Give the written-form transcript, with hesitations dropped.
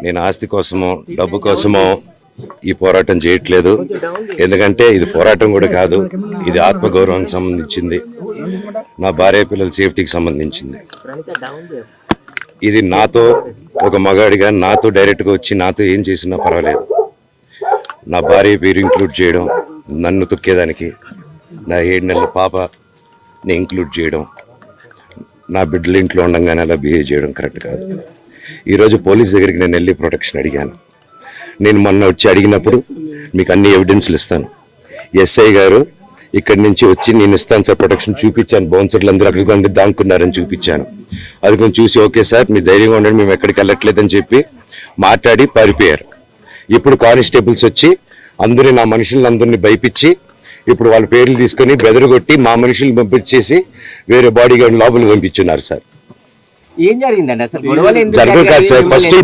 నేను ఆస్తి కోసమో డబ్బు కోసమో ఈ పోరాటం చేయట్లేదు. ఎందుకంటే ఇది పోరాటం కూడా కాదు, ఇది ఆత్మగౌరవానికి సంబంధించింది, నా భార్య పిల్లల సేఫ్టీకి సంబంధించింది. ఇది నాతో ఒక మగాడిగా నాతో డైరెక్ట్గా వచ్చి నాతో ఏం చేసినా పర్వాలేదు. నా భార్య పేరు ఇంక్లూడ్ చేయడం, నన్ను తొక్కేదానికి, నా 7 నెలల పాపని ఇంక్లూడ్ చేయడం, నా బిడ్డల ఇంట్లో ఉండగానే అలా బిహేవ్ చేయడం కరెక్ట్ కాదు. ఈరోజు పోలీస్ దగ్గరికి నేను వెళ్ళి ప్రొటెక్షన్ అడిగాను. నేను మొన్న వచ్చి అడిగినప్పుడు మీకు అన్ని ఎవిడెన్స్లు ఇస్తాను, ఎస్ఐ గారు ఇక్కడి నుంచి వచ్చి నేను ఇస్తాను సార్ ప్రొటెక్షన్ చూపించాను, బౌన్సర్లు అందరూ అక్కడికి ఉండి దాక్కున్నారని చూపించాను. అది కొంచెం చూసి ఓకే సార్ మీ ధైర్యంగా ఉండండి, మేము ఎక్కడికి వెళ్ళట్లేదని చెప్పి మాట్లాడి పారిపోయారు. ఇప్పుడు కానిస్టేబుల్స్ వచ్చి అందరూ నా మనుషులందరినీ భయపించి ఇప్పుడు వాళ్ళ పేర్లు తీసుకొని బెదరగొట్టి మా మనుషులు పంపించేసి వేరే బాడీ గార్డ్ లోపలికి పంపించున్నారు సార్. ఏం జరిగిందండి అసలు? జరగదు కాదు సార్. ఫస్ట్